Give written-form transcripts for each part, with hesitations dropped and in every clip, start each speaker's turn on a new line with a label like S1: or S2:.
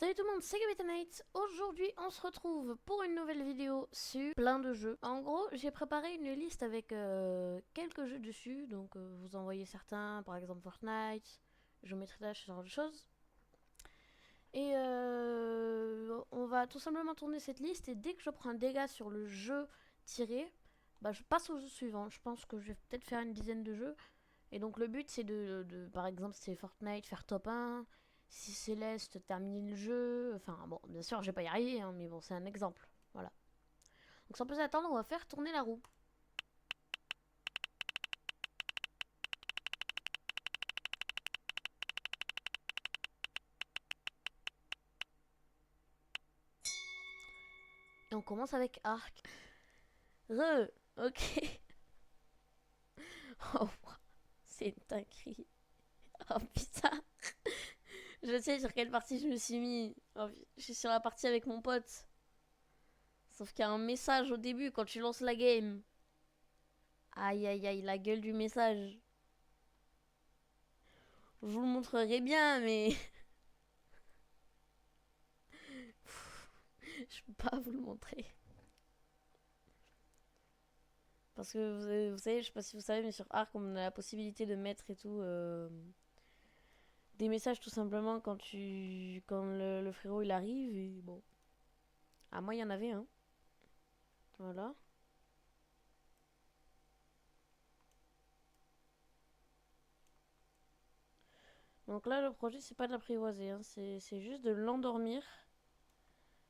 S1: Salut tout le monde, c'est Gabetanite. Aujourd'hui, on se retrouve pour une nouvelle vidéo sur plein de jeux. En gros, j'ai préparé une liste avec quelques jeux dessus. Donc, vous en voyez certains, par exemple Fortnite, Geometry Dash, ce genre de choses. Et on va tout simplement tourner cette liste. Et dès que je prends un dégât sur le jeu tiré, bah, je passe au jeu suivant. Je pense que je vais peut-être faire une dizaine de jeux. Et donc, le but, c'est par exemple, c'est Fortnite, faire top 1. Si Céleste terminer le jeu, enfin bon, bien sûr, je vais pas y arriver, hein, mais bon, c'est un exemple. Voilà. Donc sans plus attendre, on va faire tourner la roue. Et on commence avec Arc. Ok. Oh, c'est une dinguerie. Oh putain. Je sais sur quelle partie je me suis mis. Oh, je suis sur la partie avec mon pote. Sauf qu'il y a un message au début quand tu lances la game. Aïe aïe aïe, la gueule du message. Je vous le montrerai bien, mais je peux pas vous le montrer. Parce que vous savez, je sais pas si vous savez, mais sur Arc, on a la possibilité de mettre et tout des messages tout simplement quand le frérot il arrive. Et bon. Ah, moi, il y en avait un. Voilà. Donc là, le projet, c'est pas de l'apprivoiser, hein, c'est juste de l'endormir.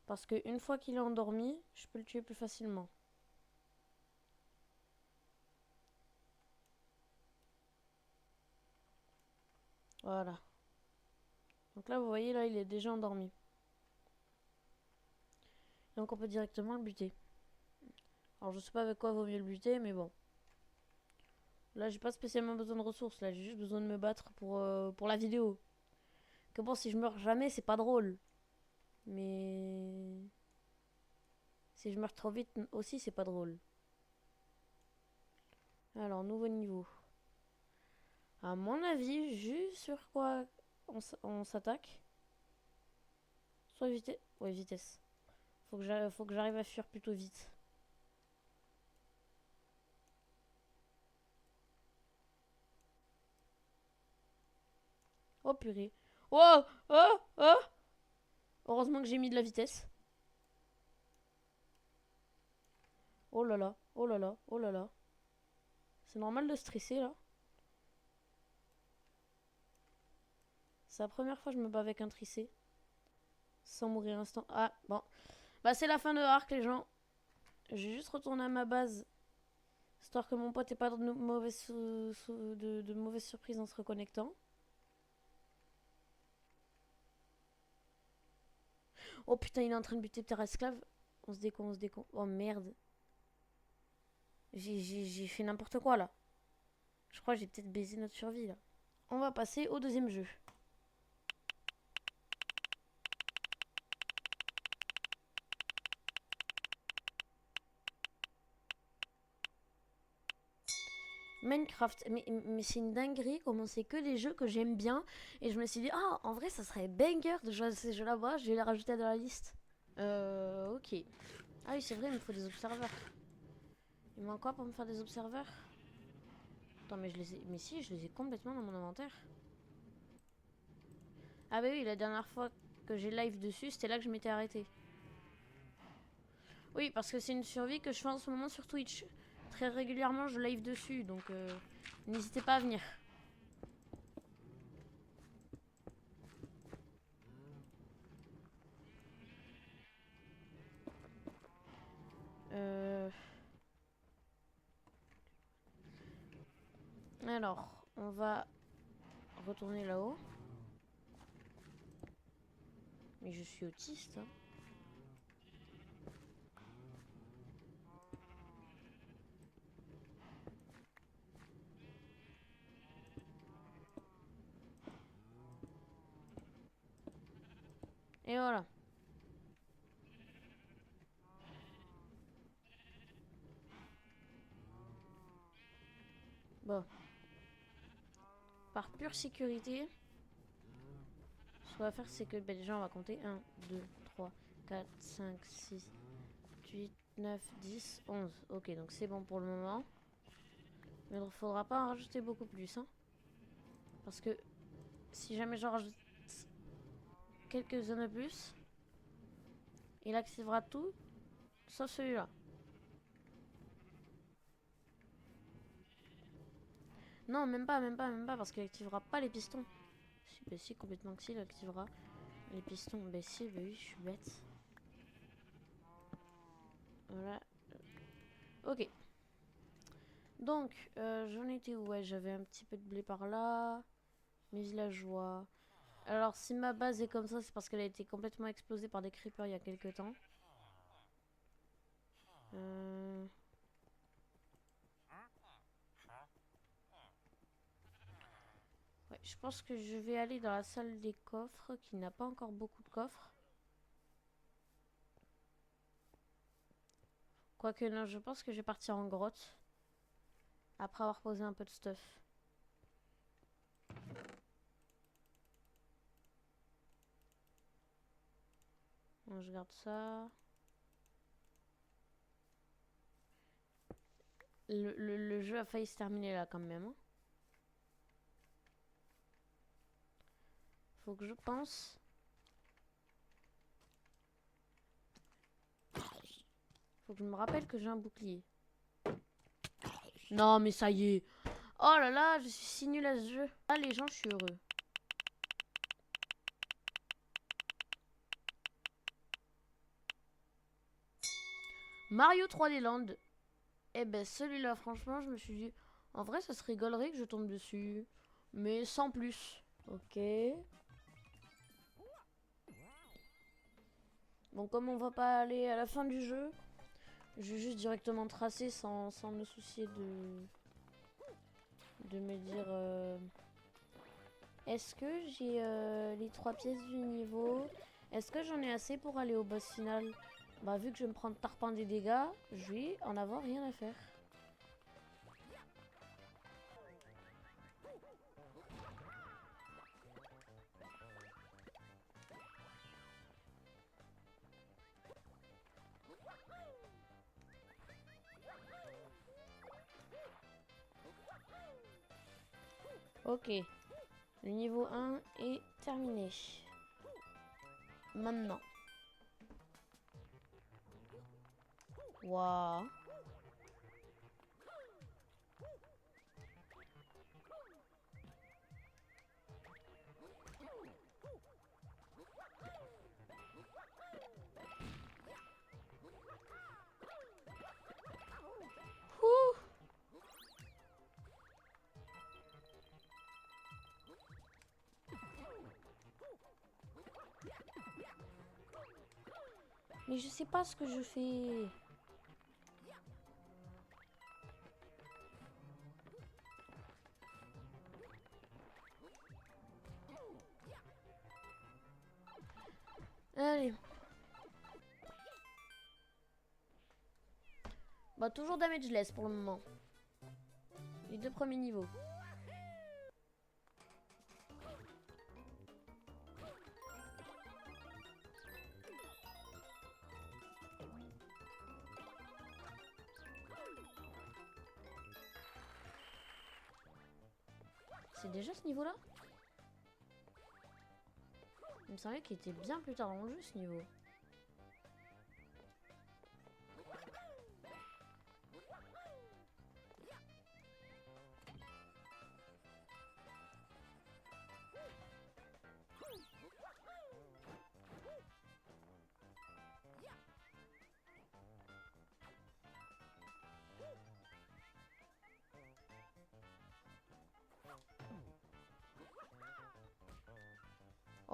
S1: Parce qu'une fois qu'il est endormi, je peux le tuer plus facilement. Voilà. Donc là, vous voyez, là, il est déjà endormi. Donc on peut directement le buter. Alors je sais pas avec quoi vaut mieux le buter, mais bon. Là, j'ai pas spécialement besoin de ressources. Là, j'ai juste besoin de me battre pour la vidéo. Que bon, si je meurs jamais, c'est pas drôle. Mais si je meurs trop vite aussi, c'est pas drôle. Alors, nouveau niveau. À mon avis, juste sur quoi on s'attaque. Soit vitesse. Ouais, vitesse. Faut que j'arrive à fuir plutôt vite. Oh purée. Oh, oh, oh. Heureusement que j'ai mis de la vitesse. Oh là là, oh là là, oh là là. C'est normal de stresser là. C'est la première fois que je me bats avec un tricé. Sans mourir instant. Ah, bon. Bah, c'est la fin de Arc, les gens. J'ai juste retourné à ma base. Histoire que mon pote ait pas de mauvaises surprises en se reconnectant. Oh putain, il est en train de buter Terre Esclave. On se décon, on se décon. Oh merde. J'ai fait n'importe quoi là. Je crois que j'ai peut-être baisé notre survie là. On va passer au deuxième jeu. Minecraft. Mais c'est une dinguerie comment c'est que des jeux que j'aime bien. Et je me suis dit, ah, en vrai, ça serait banger de jouer à ces jeux là-bas. Je vais les rajouter dans la liste. Ok. Ah oui, c'est vrai, il me faut des observeurs. Il me manque quoi pour me faire des observeurs? Attends, mais je les ai. Mais si, je les ai complètement dans mon inventaire. Ah bah oui, la dernière fois que j'ai live dessus, c'était là que je m'étais arrêté. Oui, parce que c'est une survie que je fais en ce moment sur Twitch. Très régulièrement, je live dessus, donc n'hésitez pas à venir. Euh... Alors, on va retourner là-haut. Mais je suis autiste, hein. Et voilà. Bon. Par pure sécurité, Ce qu'on va faire, c'est que ben, déjà, on va compter 1, 2, 3, 4, 5, 6, 8, 9, 10, 11. Ok, donc c'est bon pour le moment. Mais il ne faudra pas en rajouter beaucoup plus. Hein. Parce que si jamais j'en rajoute quelques-uns de plus, il activera tout, sauf celui-là. Non, même pas, parce qu'il activera pas les pistons. Si, bah si, complètement que si, il activera les pistons. Bah si, bah oui, je suis bête. Voilà. Ok. Donc, j'en étais où? Ouais, j'avais un petit peu de blé par là. Mes villageois. Alors, si ma base est comme ça, c'est parce qu'elle a été complètement explosée par des creepers il y a quelques temps. Ouais, je pense que je vais aller dans la salle des coffres, qui n'a pas encore beaucoup de coffres. Quoique non, je pense que je vais partir en grotte. Après avoir posé un peu de stuff. Bon, je garde ça. Le jeu a failli se terminer là quand même. Hein. Faut que je pense. Faut que je me rappelle que j'ai un bouclier. Non mais ça y est. Oh là là, je suis si nulle à ce jeu. Ah les gens, je suis heureux. Mario 3D Land. Eh ben celui-là, franchement, je me suis dit... En vrai, ça se rigolerait que je tombe dessus. Mais sans plus. Ok. Bon, comme on va pas aller à la fin du jeu, je vais juste directement tracer sans me soucier de me dire... Est-ce que j'ai les 3 pièces du niveau? Est-ce que j'en ai assez pour aller au boss final? Bah vu que je vais me prendre tarpin des dégâts, je vais en avoir rien à faire. Ok, le niveau 1 est terminé. Maintenant. Waouh. Mais je sais pas ce que je fais. Allez. Bah toujours damageless pour le moment. Les 2 premiers niveaux. C'est déjà ce niveau-là? Il me semblait qu'il était bien plus tard dans le jeu ce niveau.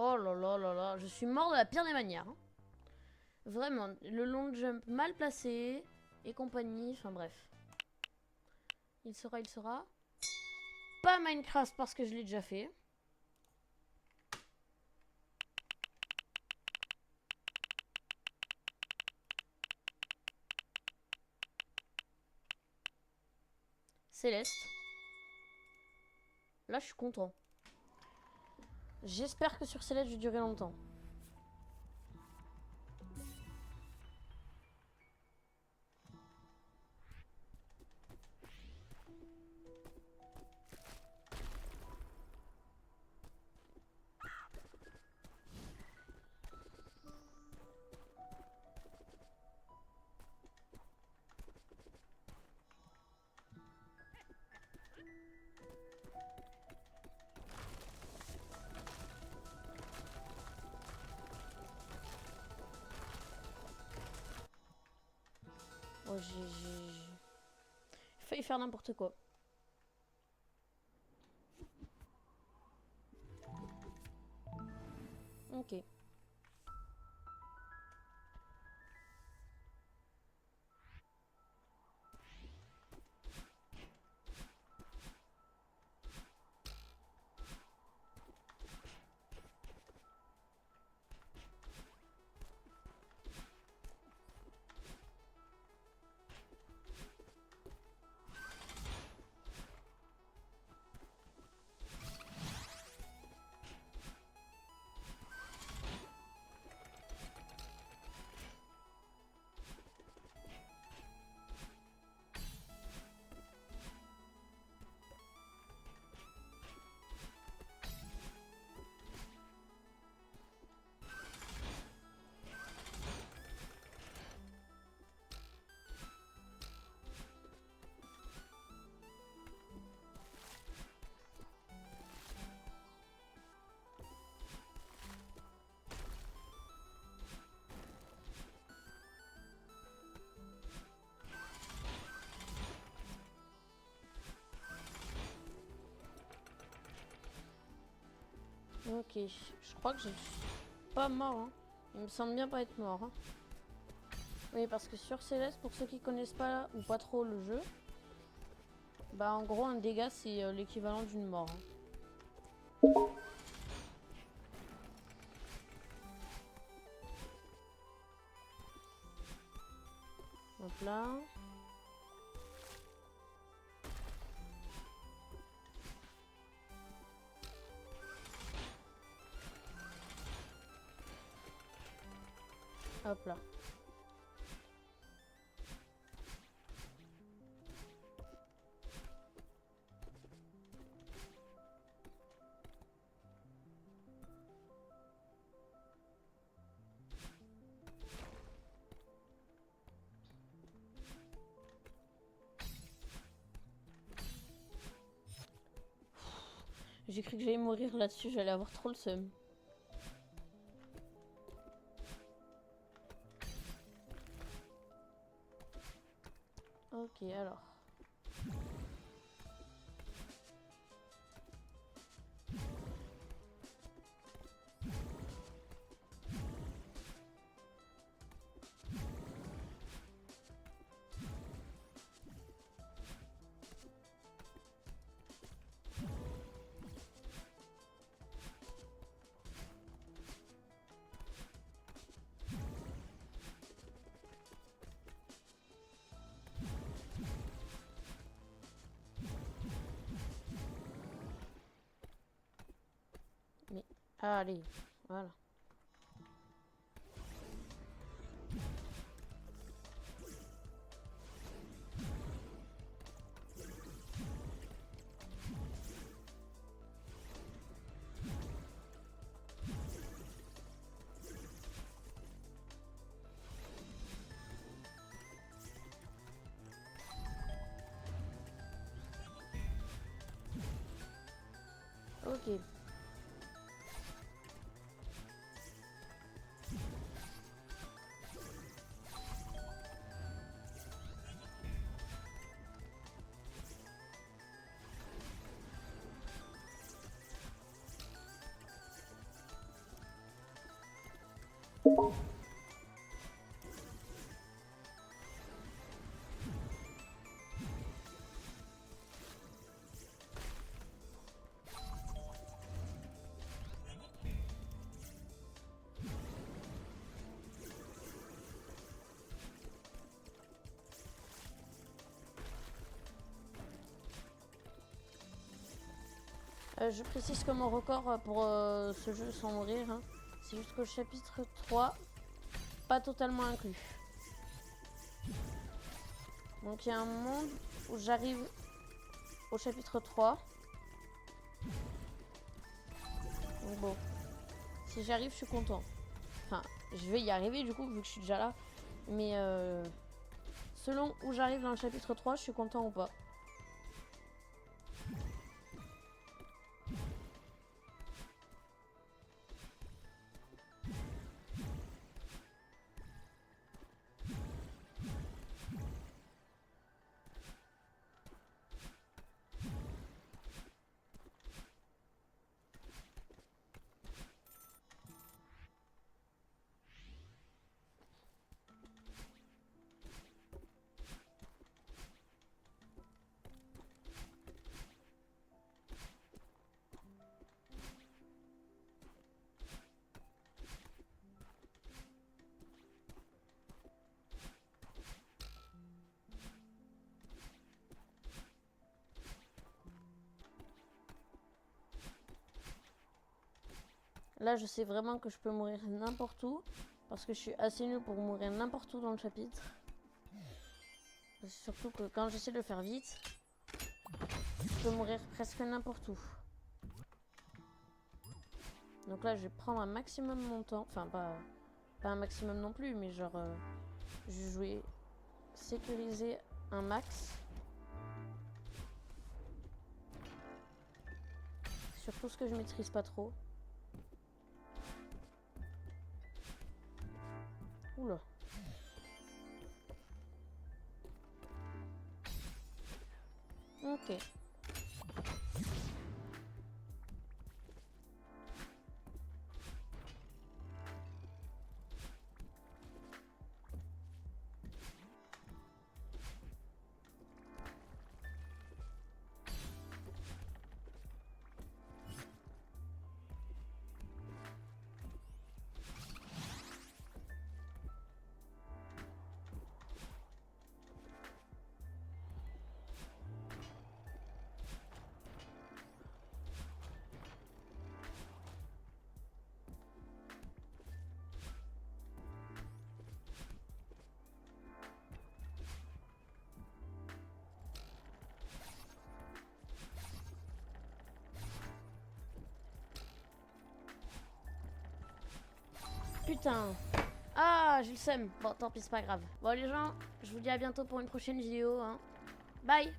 S1: Oh là là là là, je suis mort de la pire des manières. Hein. Vraiment, le long jump mal placé et compagnie, enfin bref. Il sera. Pas Minecraft parce que je l'ai déjà fait. Céleste. Là, je suis content. J'espère que sur Céleste, je vais durer longtemps. Oh, j'ai failli faire n'importe quoi. Ok. Ok, je crois que je suis pas mort. Hein. Il me semble bien pas être mort. Hein. Oui, parce que sur Céleste, pour ceux qui connaissent pas ou pas trop le jeu, bah en gros un dégât c'est l'équivalent d'une mort. Hein. Hop là. Hop là. J'ai cru que j'allais mourir là-dessus, j'allais avoir trop le seum. Ok, alors. Mais allez, voilà. Ok. Je précise que mon record pour ce jeu sans mourir, hein, c'est jusqu'au chapitre 3, pas totalement inclus. Donc il y a un monde où j'arrive au chapitre 3. Donc bon, si j'y arrive, je suis content. Enfin, je vais y arriver du coup, vu que je suis déjà là. Mais selon où j'arrive dans le chapitre 3, je suis content ou pas. Là, je sais vraiment que je peux mourir n'importe où. Parce que je suis assez nul pour mourir n'importe où dans le chapitre. Surtout que quand j'essaie de le faire vite, je peux mourir presque n'importe où. Donc là, je vais prendre un maximum mon temps. Enfin, pas un maximum non plus, mais genre, je vais sécuriser un max. Surtout ce que je maîtrise pas trop. Oula. Ok. Putain. Ah, j'ai le seum. Bon, tant pis, c'est pas grave. Bon, les gens, je vous dis à bientôt pour une prochaine vidéo. Hein. Bye.